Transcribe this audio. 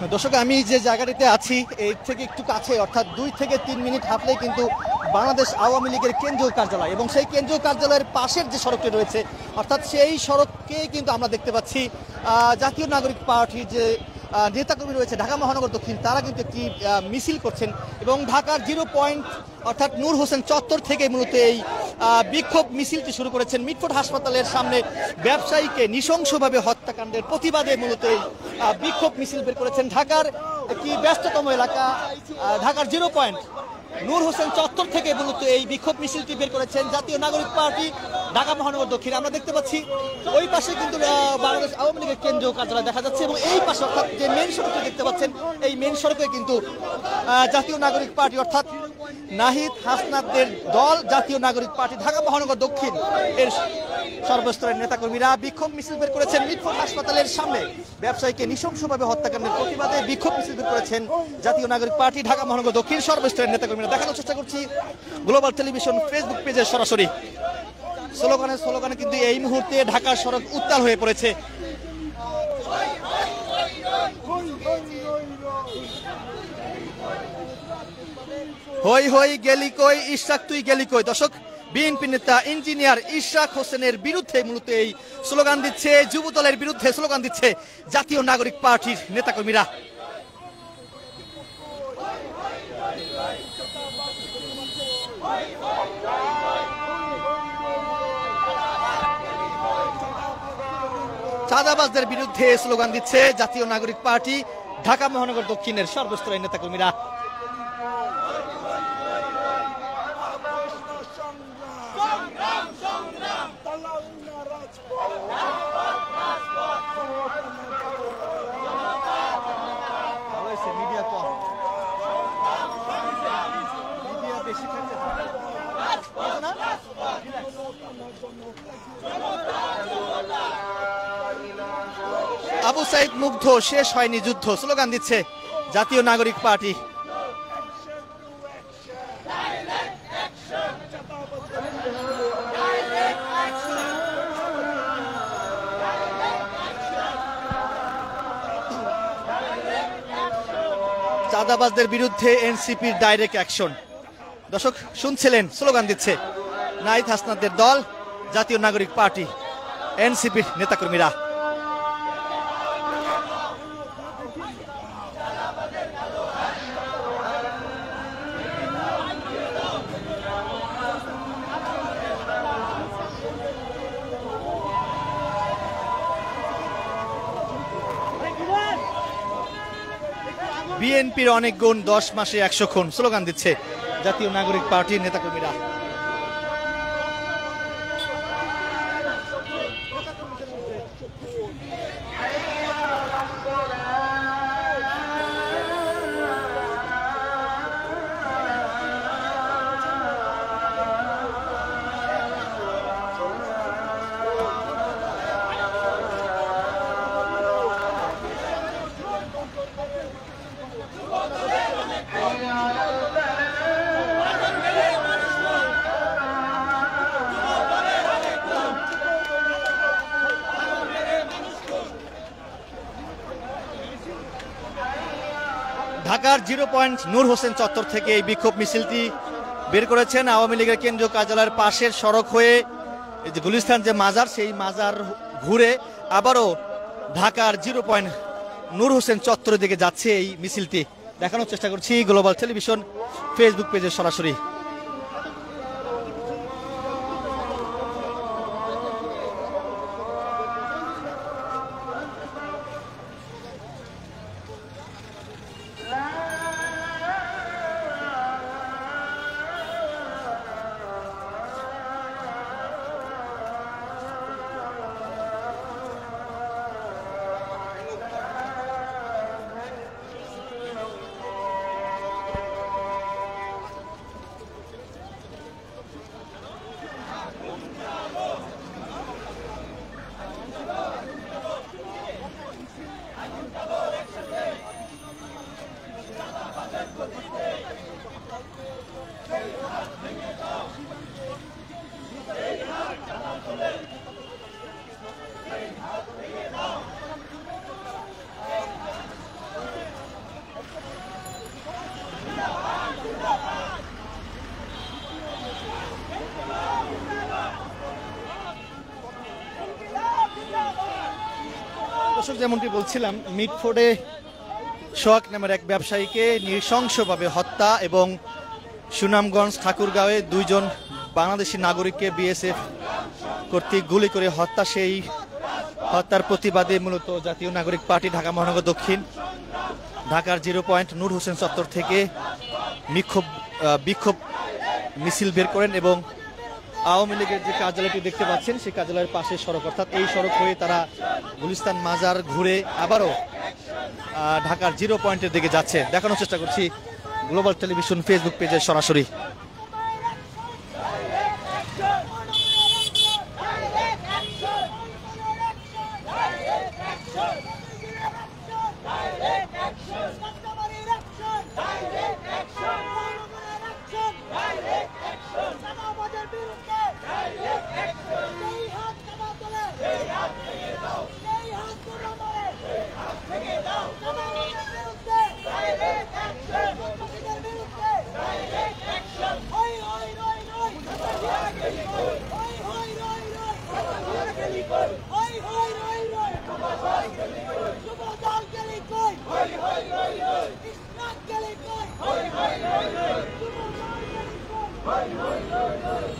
দর্শক, আমি যে জায়গাটিতে আছি এর থেকে একটু কাছে, অর্থাৎ 2 থেকে 3 মিনিট হাঁটলেই কিন্তু বাংলাদেশ আওয়ামী লীগের কেন্দ্রীয় কার্যালয়, এবং সেই কেন্দ্রীয় কার্যালয়ের পাশের যে সড়কটি রয়েছে, অর্থাৎ সেই সড়ককে কিন্তু আমরা দেখতে পাচ্ছি জাতীয় নাগরিক পার্টির যে নেতাকর্মী রয়েছে ঢাকা মহানগর দক্ষিণ, তারা কিন্তু একটি মিছিল করছেন এবং ঢাকার 0 পয়েন্ট অর্থাৎ নূর হোসেন চত্বর থেকে মূলত এই বিক্ষোভ মিছিলটি শুরু করেছেন। মিটফোর্ড হাসপাতালের সামনে ব্যবসায়ীকে নৃশংসভাবে হত্যাকাণ্ডের প্রতিবাদে মূলত এই বিক্ষোভ মিছিল বের করেছেন। ঢাকার একটি ব্যস্ততম এলাকা ঢাকার 0 পয়েন্ট নূর হোসেন চত্বর থেকে মূলত এই বিক্ষোভ মিছিলটি বের করেছেন জাতীয় নাগরিক পার্টি ঢাকা মহানগর দক্ষিণ। আমরা দেখতে পাচ্ছি ওই পাশে কিন্তু বাংলাদেশ আওয়ামী লীগের কেন্দ্রীয় কার্যালয় দেখা যাচ্ছে, এবং এই পাশে অর্থাৎ যে মেন সড়কটি দেখতে পাচ্ছেন, এই মেন সড়কে কিন্তু জাতীয় নাগরিক পার্টি অর্থাৎ নাহিদ হাসনাতদের দল জাতীয় নাগরিক পার্টি ঢাকা মহানগর দক্ষিণ এর সর্বস্তরের নেতাকর্মীরা বিক্ষোভ মিছিল বের করেছেন মিটফোর্ড হাসপাতালের সামনে। ব্যবসায়ীকে নৃশংসভাবে হত্যাকাণ্ডের প্রতিবাদে বিক্ষোভ মিছিল বের করেছেন জাতীয় নাগরিক পার্টি ঢাকা মহানগর দক্ষিণ সর্বস্তরের নেতাকর্মীরা। দেখানোর চেষ্টা করছি গ্লোবাল টেলিভিশন ফেসবুক পেজে সরাসরি। স্লোগানে কিন্তু এই মুহূর্তে ঢাকার সড়ক উত্তাল হয়ে পড়েছে। হই হই গেলি কই ইশরাক তুই গেলি কই। দর্শক, বিএনপি নেতা ইঞ্জিনিয়ার ইশরাক হোসেনের বিরুদ্ধে মূলত এই স্লোগান দিচ্ছে, যুবদলের বিরুদ্ধে স্লোগান দিচ্ছে জাতীয় নাগরিক পার্টির নেতাকর্মীরা। চাঁদাবাজদের বিরুদ্ধে স্লোগান দিচ্ছে জাতীয় নাগরিক পার্টি ঢাকা মহানগর দক্ষিণের সর্বস্তরের নেতাকর্মীরা। আবু সাইদ মুগ্ধ, শেষ হয়নি যুদ্ধ, স্লোগান দিচ্ছে জাতীয় নাগরিক পার্টি। চাঁদাবাজদের বিরুদ্ধে এনসিপির ডাইরেক্ট অ্যাকশন। দর্শক শুনছিলেন, স্লোগান দিচ্ছে নাহিদ হাসনাতদের দল জাতীয় নাগরিক পার্টি এনসিপির নেতাকর্মীরা। বিএনপির অনেক গুণ, 10 মাসে 100 খুন, স্লোগান দিচ্ছে জাতীয় নাগরিক পার্টির নেতাকর্মীরা। ঢাকার 0 পয়েন্ট নূর হোসেন চত্বর থেকে এই বিক্ষোভ মিছিলটি বের করেছেন আওয়ামী লীগের কেন্দ্রীয় কার্যালয়ের পাশের সড়ক হয়ে এই যে গুলিস্তান যে মাজার, সেই মাজার ঘুরে আবারও ঢাকার 0 পয়েন্ট নূর হোসেন চত্বরের দিকে যাচ্ছে এই মিছিলটি। দেখানোর চেষ্টা করছি গ্লোবাল টেলিভিশন ফেসবুক পেজে সরাসরি। দর্শক যেমনটি বলছিলাম, মিটফোর্ডে সোহাগ নামের এক ব্যবসায়ীকে নৃশংসভাবে হত্যা এবং সুনামগঞ্জ ঠাকুরগাঁওয়ে 2 জন বাংলাদেশি নাগরিককে বিএসএফ কর্তৃক গুলি করে হত্যা। সেই হত্যার প্রতিবাদে মূলত জাতীয় নাগরিক পার্টি ঢাকা মহানগর দক্ষিণ ঢাকার 0 পয়েন্ট নূর হোসেন চত্বর থেকে বিক্ষোভ মিছিল বের করেন এবং আওয়ামী লীগের যে কার্যালয়টি দেখতে পাচ্ছেন সেই কার্যালয়ের পাশে সড়ক, অর্থাৎ এই সড়ক হয়ে তারা গুলিস্তান মাজার ঘুরে আবারও ঢাকার 0 পয়েন্টের দিকে যাচ্ছে। দেখানোর চেষ্টা করছি গ্লোবাল টেলিভিশন ফেসবুক পেজে সরাসরি।